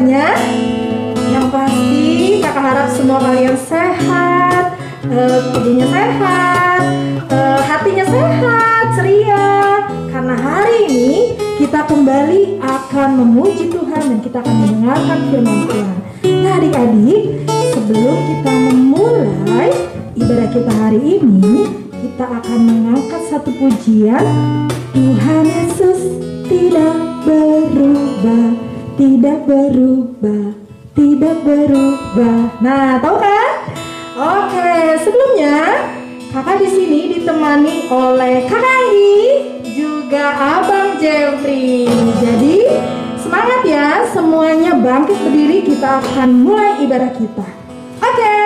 semuanya? Yang pasti kakak harap semua kalian sehat, tubuhnya sehat, hatinya sehat, ceria. Karena hari ini kita kembali akan memuji Tuhan dan kita akan mendengarkan firman Tuhan. Nah adik-adik, sebelum kita memulai ibadah kita hari ini, kita akan mengangkat satu pujian. Tuhan Yesus tidak berubah, tidak berubah, tidak berubah. Nah, tahu kan? Oke, sebelumnya kakak di sini ditemani oleh Kakak Anggi juga Abang Jeffrey. Jadi semangat ya, semuanya bangkit berdiri, kita akan mulai ibadah kita. Oke.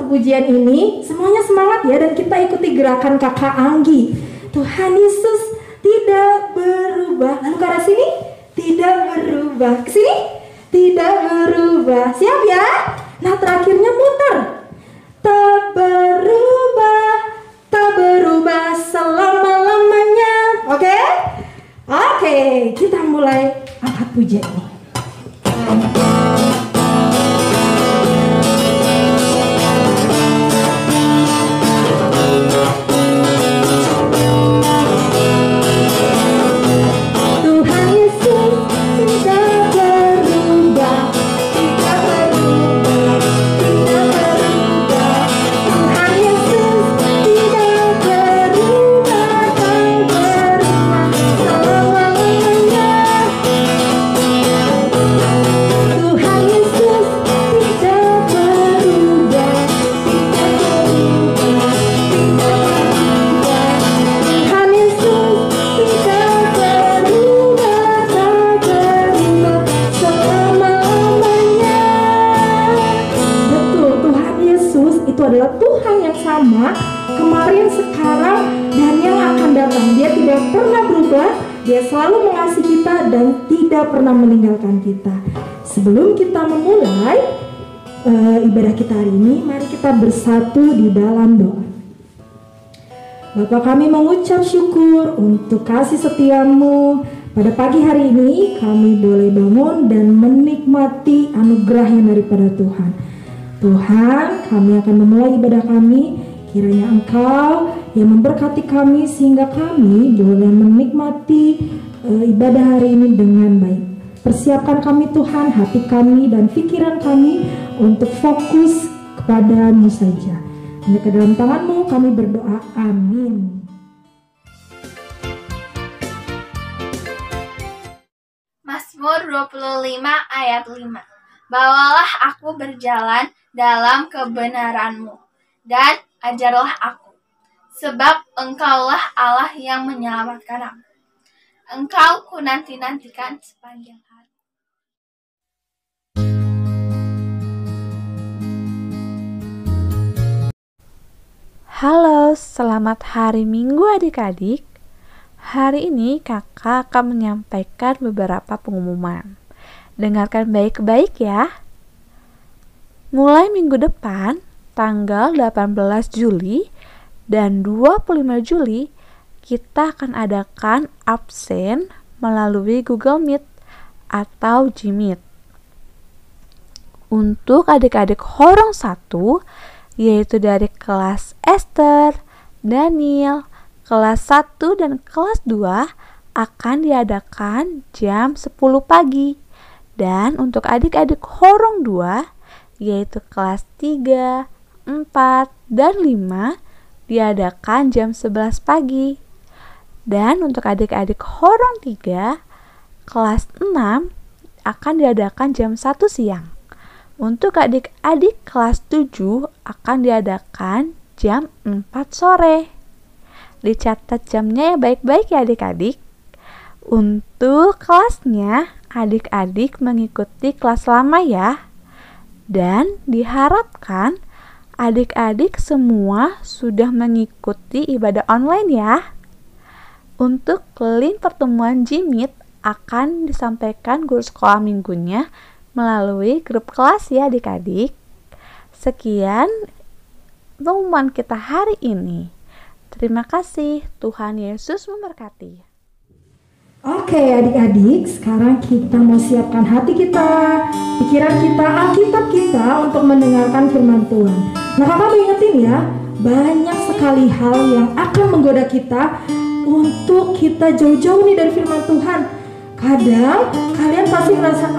Pujian ini semuanya semangat ya, dan kita ikuti gerakan Kakak Anggi. Tuhan Yesus tidak berubah. Lalu ke arah sini, tidak berubah. Ke sini, tidak berubah. Siap ya? Nah terakhirnya muter. Tak berubah selama-lamanya. Oke? Oke, kita mulai angkat pujian ini. Adalah Tuhan yang sama kemarin, sekarang, dan yang akan datang. Dia tidak pernah berubah. Dia selalu mengasihi kita dan tidak pernah meninggalkan kita. Sebelum kita memulai ibadah kita hari ini, mari kita bersatu di dalam doa. Bapa, kami mengucap syukur untuk kasih setiamu. Pada pagi hari ini kami boleh bangun dan menikmati anugerah yang daripada Tuhan. Tuhan, kami akan memulai ibadah kami. Kiranya Engkau yang memberkati kami sehingga kami boleh menikmati ibadah hari ini dengan baik. Persiapkan kami Tuhan, hati kami dan pikiran kami untuk fokus kepada-Mu saja. Hanya ke dalam tangan-Mu kami berdoa, amin. Mazmur 25 ayat 5. Bawalah aku berjalan dalam kebenaran-Mu, dan ajarlah aku, sebab Engkaulah Allah yang menyelamatkan aku. Engkau ku nanti-nantikan sepanjang hari. Halo, selamat hari Minggu adik-adik. Hari ini kakak akan menyampaikan beberapa pengumuman. Dengarkan baik-baik ya. Mulai minggu depan, tanggal 18 Juli dan 25 Juli, kita akan adakan absen melalui Google Meet atau Gmeet. Untuk adik-adik Horong 1, yaitu dari kelas Esther, Daniel, kelas 1 dan kelas 2 akan diadakan jam 10 pagi. Dan untuk adik-adik horong 2, yaitu kelas 3, 4, dan 5, diadakan jam 11 pagi. Dan untuk adik-adik horong 3, kelas 6, akan diadakan jam 1 siang. Untuk adik-adik kelas 7 akan diadakan jam 4 sore. Dicatat jamnya ya baik-baik ya adik-adik. Untuk kelasnya, adik-adik mengikuti kelas lama ya. Dan diharapkan adik-adik semua sudah mengikuti ibadah online ya. Untuk link pertemuan Jimit akan disampaikan guru sekolah minggunya melalui grup kelas ya adik-adik. Sekian pengumuman kita hari ini. Terima kasih, Tuhan Yesus memberkati. Oke adik-adik, sekarang kita mau siapkan hati kita, pikiran kita, Alkitab kita untuk mendengarkan firman Tuhan. Nah kakak ingetin ya, banyak sekali hal yang akan menggoda kita untuk kita jauh-jauh nih dari firman Tuhan. Kadang kalian pasti merasa,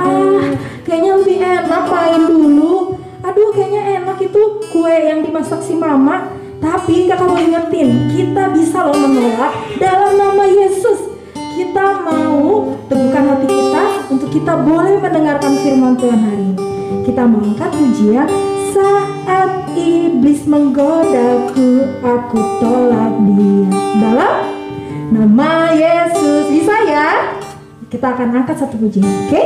kayaknya lebih enak main dulu. Aduh kayaknya enak itu kue yang dimasak si mama. Tapi kakak mau ingetin, kita bisa loh menolak dalam nama Yesus. Kita mau teguhkan hati kita untuk kita boleh mendengarkan firman Tuhan hari ini. Kita mau angkat pujian, saat iblis menggodaku, aku tolak dia. Dalam nama Yesus. Bisa ya? Kita akan angkat satu pujian, oke?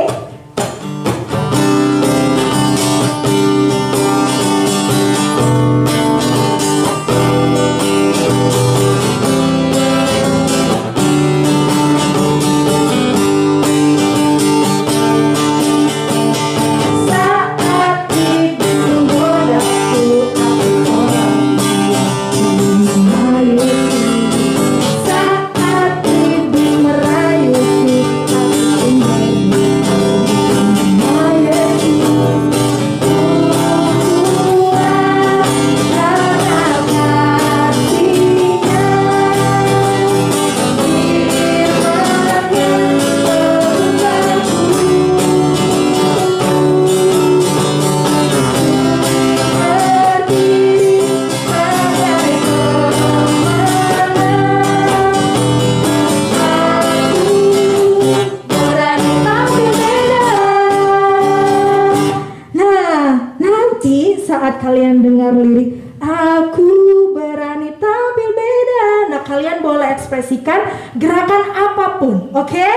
Saat kalian dengar lirik aku berani tampil beda, nah kalian boleh ekspresikan gerakan apapun, oke?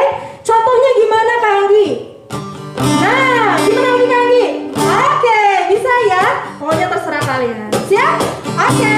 Contohnya gimana Kak Anggi? Nah, gimana Kak Anggi? Oke, bisa ya? Pokoknya terserah kalian. Siap? Oke.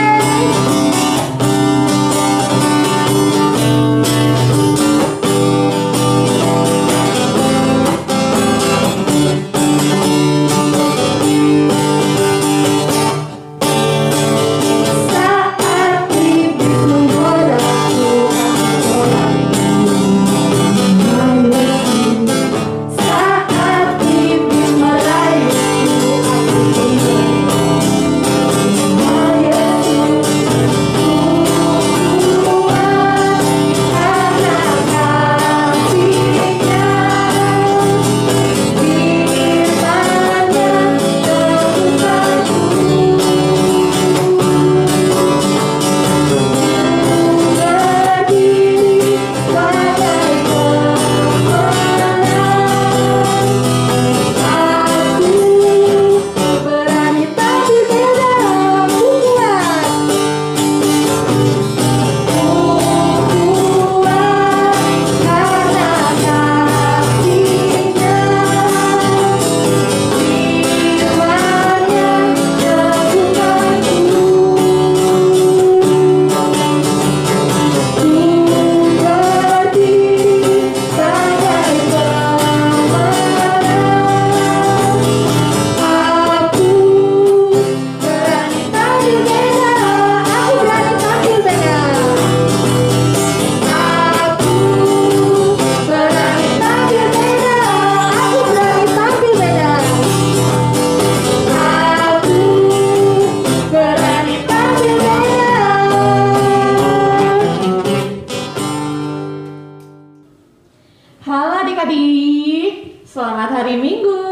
Selamat hari Minggu.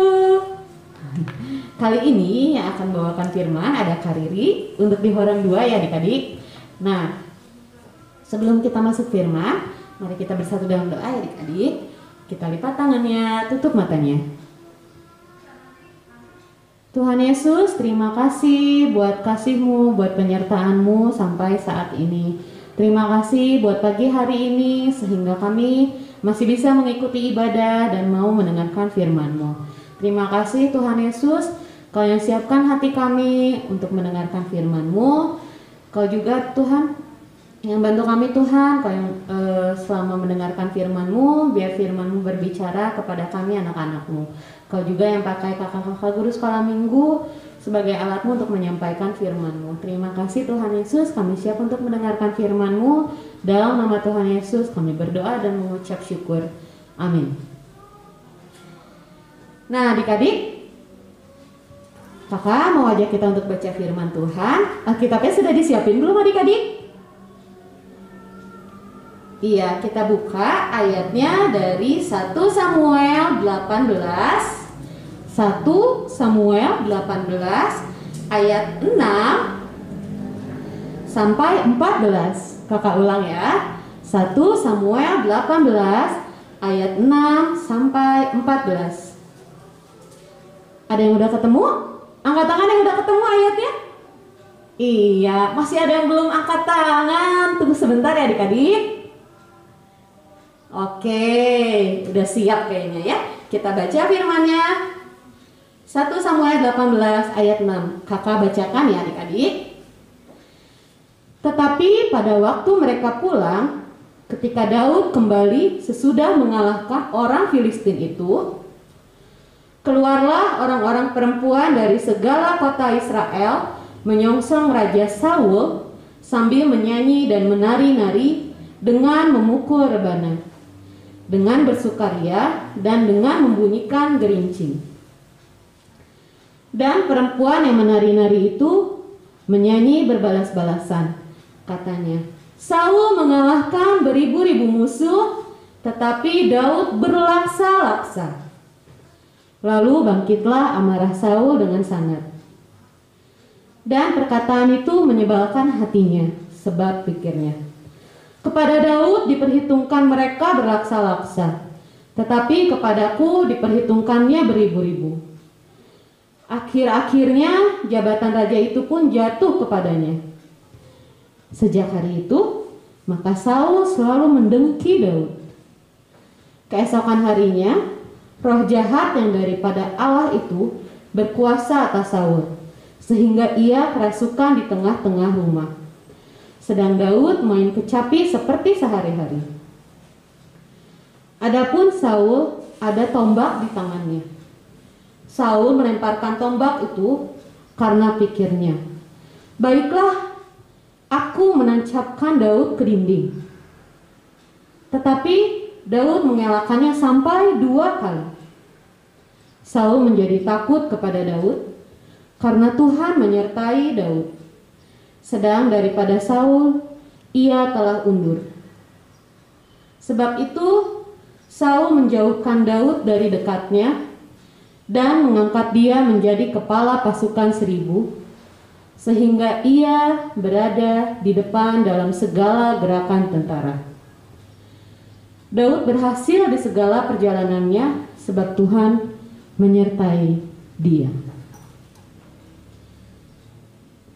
Kali ini yang akan membawakan firman ada Kak Riri untuk di Horeng 2 ya adik-adik. Nah, sebelum kita masuk firman, mari kita bersatu dalam doa ya adik-adik. Kita lipat tangannya, tutup matanya. Tuhan Yesus, terima kasih buat kasih-Mu, buat penyertaan-Mu sampai saat ini. Terima kasih buat pagi hari ini sehingga kami masih bisa mengikuti ibadah dan mau mendengarkan firman-Mu. Terima kasih Tuhan Yesus, Kau yang siapkan hati kami untuk mendengarkan firman-Mu. Kau juga Tuhan yang bantu kami Tuhan, Kau yang selama mendengarkan firman-Mu, biar firman-Mu berbicara kepada kami anak-anak-Mu. Kau juga yang pakai kakak-kakak guru sekolah minggu sebagai alat-Mu untuk menyampaikan firman-Mu. Terima kasih Tuhan Yesus, kami siap untuk mendengarkan firman-Mu. Dalam nama Tuhan Yesus kami berdoa dan mengucap syukur. Amin. Nah adik-adik, kakak mau ajak kita untuk baca firman Tuhan. Alkitabnya sudah disiapin belum adik-adik? Iya, kita buka ayatnya dari 1 Samuel 18. 1 Samuel 18 ayat 6 sampai 14. Kakak ulang ya. 1 Samuel 18 ayat 6 sampai 14. Ada yang udah ketemu? Angkat tangan yang udah ketemu ayatnya. Iya, masih ada yang belum angkat tangan. Tunggu sebentar ya adik-adik. Oke, udah siap kayaknya ya. Kita baca firman-Nya. 1 Samuel 18 ayat 6. Kakak bacakan ya adik-adik. Tetapi pada waktu mereka pulang, ketika Daud kembali sesudah mengalahkan orang Filistin itu, keluarlah orang-orang perempuan dari segala kota Israel menyongsong Raja Saul sambil menyanyi dan menari-nari dengan memukul rebana, dengan bersukaria dan dengan membunyikan gerincing. Dan perempuan yang menari-nari itu menyanyi berbalas-balasan. Katanya, Saul mengalahkan beribu-ribu musuh, tetapi Daud berlaksa-laksa. Lalu bangkitlah amarah Saul dengan sangat. Dan perkataan itu menyebalkan hatinya, sebab pikirnya, kepada Daud diperhitungkan mereka berlaksa-laksa, tetapi kepadaku diperhitungkannya beribu-ribu. Akhir-akhirnya jabatan raja itu pun jatuh kepadanya. Sejak hari itu, maka Saul selalu mendengki Daud. Keesokan harinya, roh jahat yang daripada Allah itu berkuasa atas Saul, sehingga ia kerasukan di tengah-tengah rumah. Sedang Daud main kecapi seperti sehari-hari. Adapun Saul ada tombak di tangannya. Saul melemparkan tombak itu karena pikirnya, baiklah, aku menancapkan Daud ke dinding. Tetapi Daud mengelakkannya sampai 2 kali. Saul menjadi takut kepada Daud karena Tuhan menyertai Daud. Sedang daripada Saul, ia telah undur. Sebab itu Saul menjauhkan Daud dari dekatnya dan mengangkat dia menjadi kepala pasukan 1000, sehingga ia berada di depan dalam segala gerakan tentara. Daud berhasil di segala perjalanannya sebab Tuhan menyertai dia.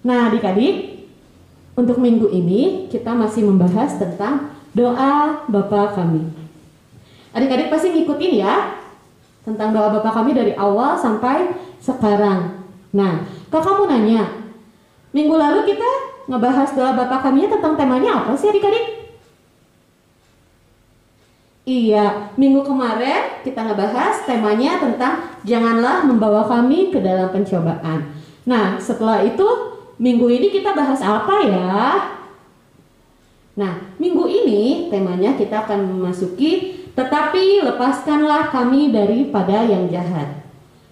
Nah adik-adik, untuk minggu ini kita masih membahas tentang doa Bapa kami. Adik-adik pasti ngikutin ya tentang doa Bapa kami dari awal sampai sekarang. Nah, kakak mau nanya, minggu lalu kita ngebahas doa Bapa kami tentang temanya apa sih adik-adik? Iya, minggu kemarin kita ngebahas temanya tentang janganlah membawa kami ke dalam pencobaan. Nah, setelah itu minggu ini kita bahas apa ya? Nah, minggu ini temanya kita akan memasuki tetapi lepaskanlah kami daripada yang jahat.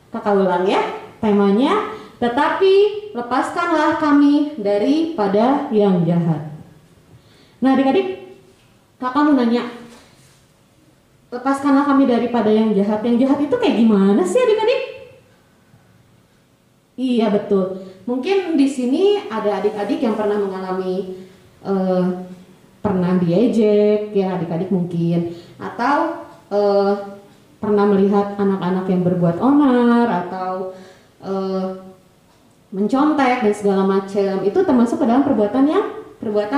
Kakak ulang ya, temanya tetapi lepaskanlah kami daripada yang jahat. Nah adik-adik, kakak mau nanya, lepaskanlah kami daripada yang jahat. Yang jahat itu kayak gimana sih adik-adik? Iya betul. Mungkin di sini ada adik-adik yang pernah mengalami pernah diejek ya adik-adik mungkin, atau pernah melihat anak-anak yang berbuat onar atau mencontek dan segala macam. Itu termasuk ke dalam perbuatan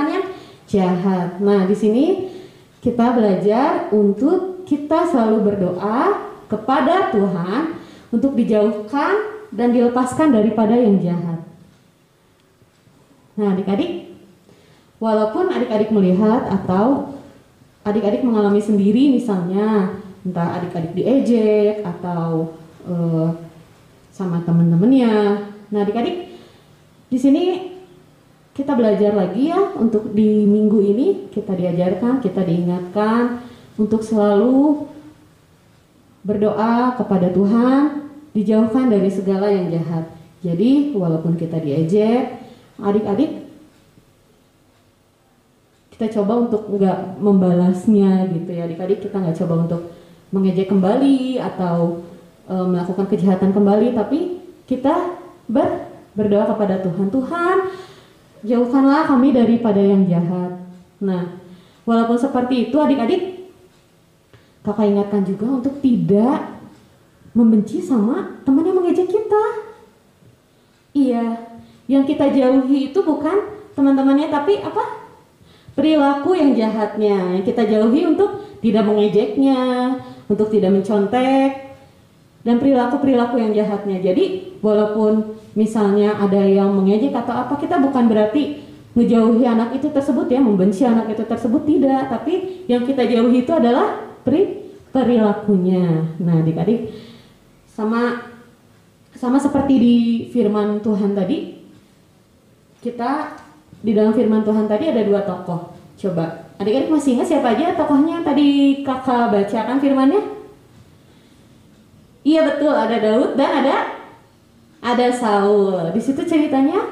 yang jahat. Nah, di sini kita belajar untuk kita selalu berdoa kepada Tuhan untuk dijauhkan dan dilepaskan daripada yang jahat. Nah, adik-adik, walaupun adik-adik melihat atau adik-adik mengalami sendiri misalnya, entah adik-adik diejek atau sama teman-temannya. Nah, adik-adik, di sini kita belajar lagi ya, untuk di minggu ini kita diajarkan, kita diingatkan untuk selalu berdoa kepada Tuhan, dijauhkan dari segala yang jahat. Jadi walaupun kita diejek, adik-adik kita coba untuk nggak membalasnya gitu ya. Adik-adik kita nggak coba untuk mengejek kembali atau melakukan kejahatan kembali, tapi kita berdoa kepada Tuhan. Tuhan, jauhkanlah kami daripada yang jahat. Nah, walaupun seperti itu adik-adik, kakak ingatkan juga untuk tidak membenci sama teman yang mengejek kita. Iya, yang kita jauhi itu bukan teman-temannya, tapi apa? Perilaku yang jahatnya. Yang kita jauhi untuk tidak mengejeknya, untuk tidak mencontek, dan perilaku-perilaku yang jahatnya. Jadi walaupun misalnya ada yang mengejek atau apa, kita bukan berarti ngejauhi anak itu tersebut ya, membenci anak itu tersebut, tidak. Tapi yang kita jauhi itu adalah perilakunya. Nah, adik-adik, sama seperti di firman Tuhan tadi, kita di dalam firman Tuhan tadi ada dua tokoh. Coba adik-adik masih ingat siapa aja tokohnya yang tadi kakak bacakan firmannya? Iya betul, ada Daud dan ada Saul. Di situ ceritanya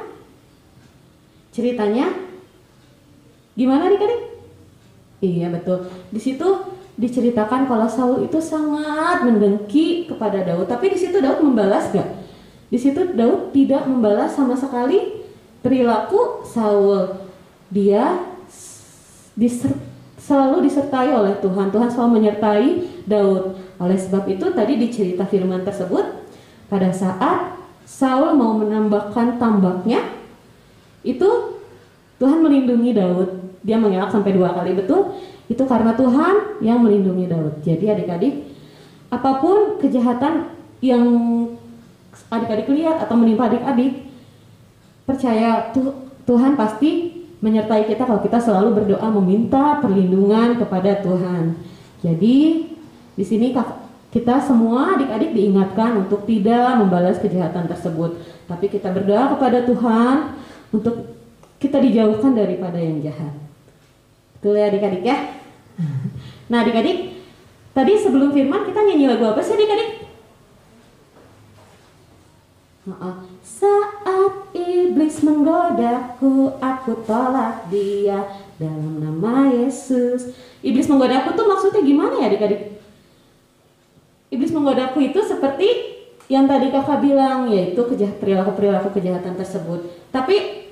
gimana adik-adik? Iya betul. Di situ diceritakan kalau Saul itu sangat mendengki kepada Daud, tapi di situ Daud membalas gak? Di situ Daud tidak membalas sama sekali perilaku Saul. Dia selalu disertai oleh Tuhan. Tuhan selalu menyertai Daud. Oleh sebab itu tadi dicerita firman tersebut, pada saat Saul mau menambahkan tambaknya, itu Tuhan melindungi Daud. Dia mengelak sampai 2 kali, betul? Itu karena Tuhan yang melindungi Daud. Jadi adik-adik, apapun kejahatan yang adik-adik lihat atau menimpa adik-adik, percaya Tuhan pasti menyertai kita kalau kita selalu berdoa meminta perlindungan kepada Tuhan. Jadi di sini kita semua adik-adik diingatkan untuk tidak membalas kejahatan tersebut, tapi kita berdoa kepada Tuhan untuk kita dijauhkan daripada yang jahat. Betul ya adik-adik ya? Nah adik-adik, tadi sebelum firman kita nyanyi lagu apa sih adik-adik? Saat iblis menggodaku, aku tolak dia dalam nama Yesus. Iblis menggodaku tuh maksudnya gimana ya adik-adik? Iblis menggodaku itu seperti yang tadi kakak bilang, yaitu perilaku-perilaku kejahatan tersebut. Tapi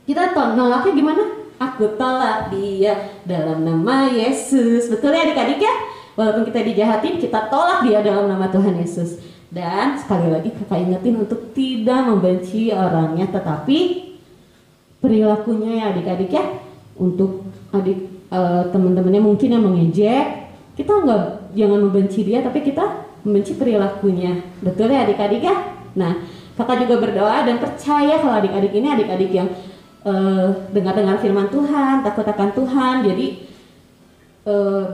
kita nolaknya gimana? Aku tolak dia dalam nama Yesus. Betul ya adik-adik ya? Walaupun kita dijahatin, kita tolak dia dalam nama Tuhan Yesus. Dan sekali lagi kakak ingetin untuk tidak membenci orangnya, tetapi perilakunya ya adik-adik ya. Untuk teman-temannya mungkin yang mengejek, kita jangan membenci dia, tapi kita membenci perilakunya. Betul ya adik-adik ya? Nah, kakak juga berdoa dan percaya kalau adik-adik ini adik-adik yang dengar-dengar firman Tuhan, takut akan Tuhan, jadi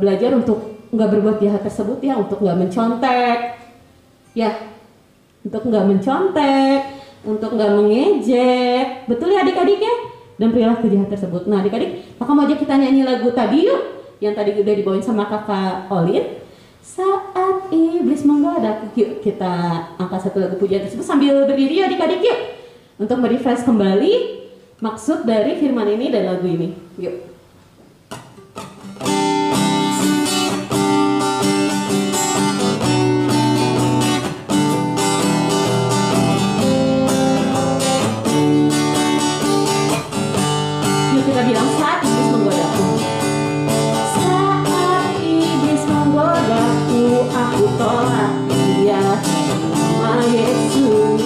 belajar untuk nggak berbuat jahat tersebut ya, untuk nggak mencontek ya, untuk nggak mencontek, untuk nggak mengejek. Betul ya adik-adik ya? Dan perilaku jahat tersebut. Nah adik-adik, kakak mau ajak kita nyanyi lagu tadi yuk, yang tadi udah dibawain sama kakak Olin. Saat iblis menggoda, yuk kita angkat satu lagu pujian tersebut sambil berdiri adik-adik yuk, untuk merefresh kembali maksud dari firman ini dan lagu ini. Yuk. nama Yesus.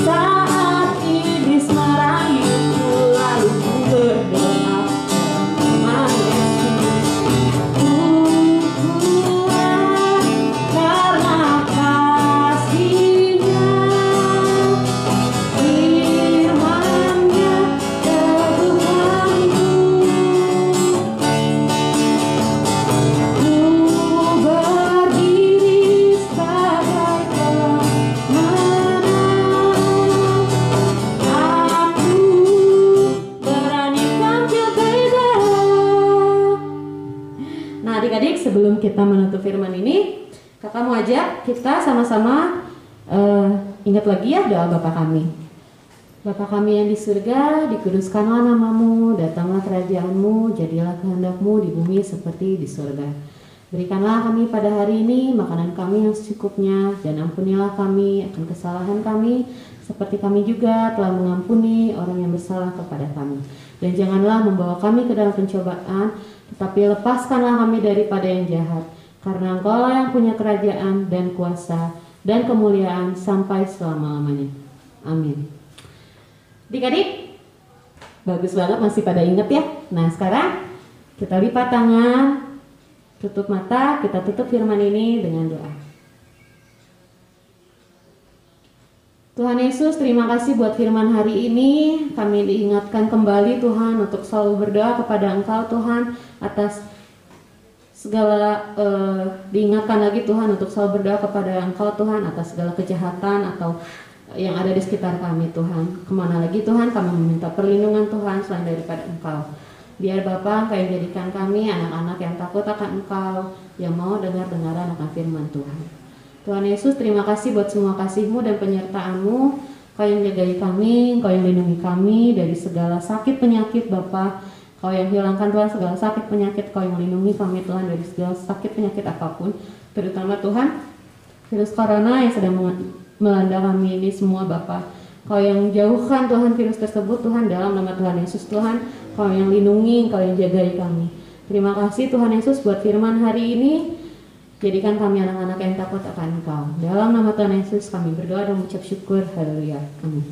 Saat iblis meraihku, lalu ku berdoa nama Yesus. Ku kuat karena kasih-Nya, firman-Nya teguhanku. Ku berdiri sebagai pemenang. Aku berani tampil beda. Nah, adik-adik, sebelum kita menutup firman ini, kakak mau ajak kita sama-sama ingat lagi ya doa Bapa kami. Bapa kami yang di surga, dikuduskanlah namamu, datanglah kerajaanmu, jadilah kehendakmu di bumi seperti di surga. Berikanlah kami pada hari ini makanan kami yang secukupnya, dan ampunilah kami akan kesalahan kami, seperti kami juga telah mengampuni orang yang bersalah kepada kami. Dan janganlah membawa kami ke dalam pencobaan, tetapi lepaskanlah kami daripada yang jahat. Karena Engkaulah yang punya kerajaan dan kuasa dan kemuliaan sampai selama-lamanya. Amin. Adik-adik, bagus banget masih pada ingat ya. Nah, sekarang kita lipat tangan, tutup mata, kita tutup firman ini dengan doa. Tuhan Yesus, terima kasih buat firman hari ini. Kami diingatkan kembali Tuhan untuk selalu berdoa kepada Engkau Tuhan, atas segala diingatkan lagi Tuhan untuk selalu berdoa kepada Engkau Tuhan atas segala kejahatan atau yang ada di sekitar kami Tuhan. Kemana lagi Tuhan kami meminta perlindungan Tuhan selain daripada Engkau. Biar Bapa Engkau yang jadikan kami anak-anak yang takut akan Engkau, yang mau dengar-dengaran akan firman Tuhan. Tuhan Yesus, terima kasih buat semua kasih-Mu dan penyertaan-Mu. Kau yang jagai kami, Kau yang lindungi kami dari segala sakit penyakit Bapa. Kau yang hilangkan Tuhan segala sakit penyakit, Kau yang melindungi kami Tuhan dari segala sakit penyakit apapun, terutama Tuhan virus corona yang sedang melanda kami ini semua Bapa. Kau yang jauhkan Tuhan virus tersebut Tuhan, dalam nama Tuhan Yesus Tuhan. Kau yang lindungi, Kau yang jagai kami. Terima kasih Tuhan Yesus buat firman hari ini. Jadikan kami anak-anak yang takut akan Engkau. Dalam nama Tuhan Yesus kami berdoa dan mengucap syukur. Haleluya. Amin.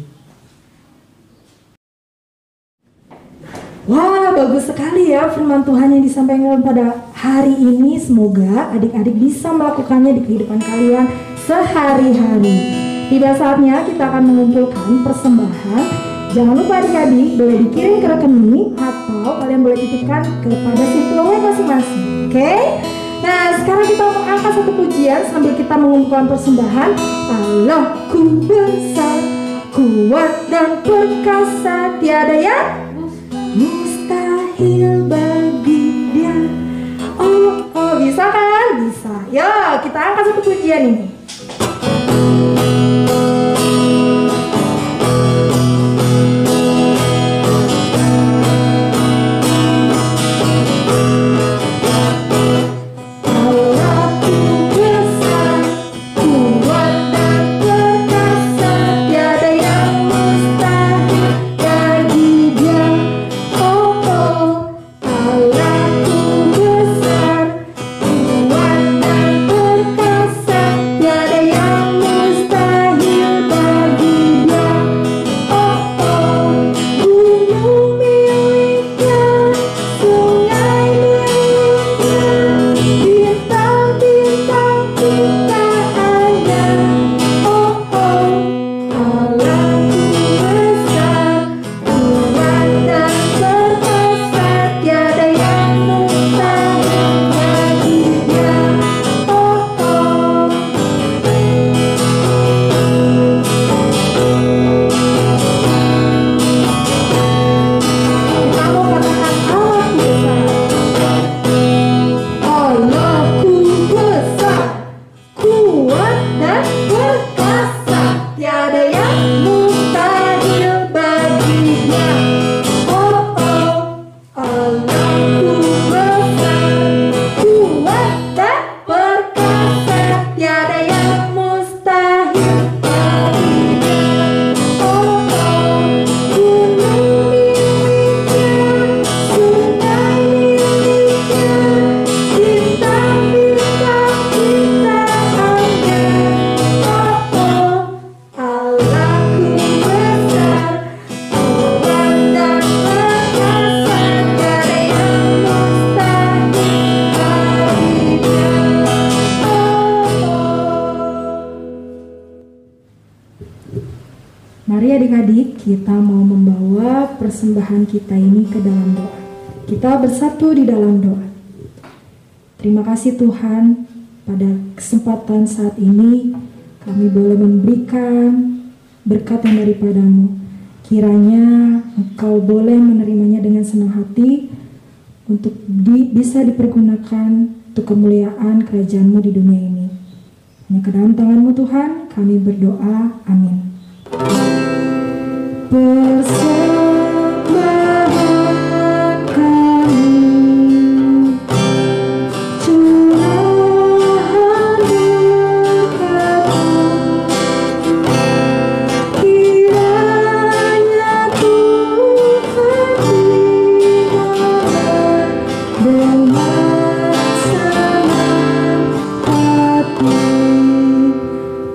Wah, bagus sekali ya firman Tuhan yang disampaikan pada hari ini. Semoga adik-adik bisa melakukannya di kehidupan kalian sehari-hari. Tiba saatnya kita akan mengumpulkan persembahan. Jangan lupa adik-adik boleh dikirim ke rekening atau kalian boleh titipkan kepada simpulnya masing-masing. Oke? Nah, sekarang kita mau angkat satu pujian sambil kita mengumpulkan persembahan. Allahku besar, kuat dan perkasa, tiada yang mustahil bagi Dia. Oh, bisa kan? Bisa. Yuk, kita angkat satu pujian ini. Mari adik-adik, kita mau membawa persembahan kita ini ke dalam doa. Kita bersatu di dalam doa. Terima kasih Tuhan, pada kesempatan saat ini kami boleh memberikan berkat yang daripada-Mu. Kiranya Engkau boleh menerimanya dengan senang hati untuk bisa dipergunakan untuk kemuliaan kerajaan-Mu di dunia ini. Hanya ke dalam tangan-Mu Tuhan kami berdoa, amin. Persembahan kami, curahan berkat-Mu, kiranya Tuhan terima dengan senang hati.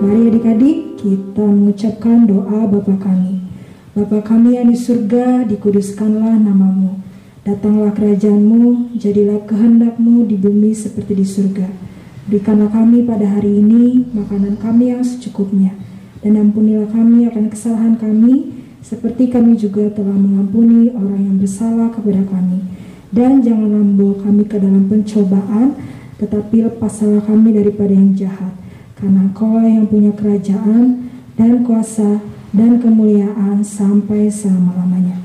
Mari adik-adik, kita mengucapkan doa Bapa kami. Bapa kami yang di surga, dikuduskanlah nama-Mu. Datanglah kerajaan-Mu, jadilah kehendak-Mu di bumi seperti di surga. Berikanlah kami pada hari ini makanan kami yang secukupnya. Dan ampunilah kami akan kesalahan kami, seperti kami juga telah mengampuni orang yang bersalah kepada kami. Dan janganlah membawa kami ke dalam pencobaan, tetapi lepaslah kami daripada yang jahat. Karena Engkau yang punya kerajaan dan kuasa dan kemuliaan sampai selama-lamanya.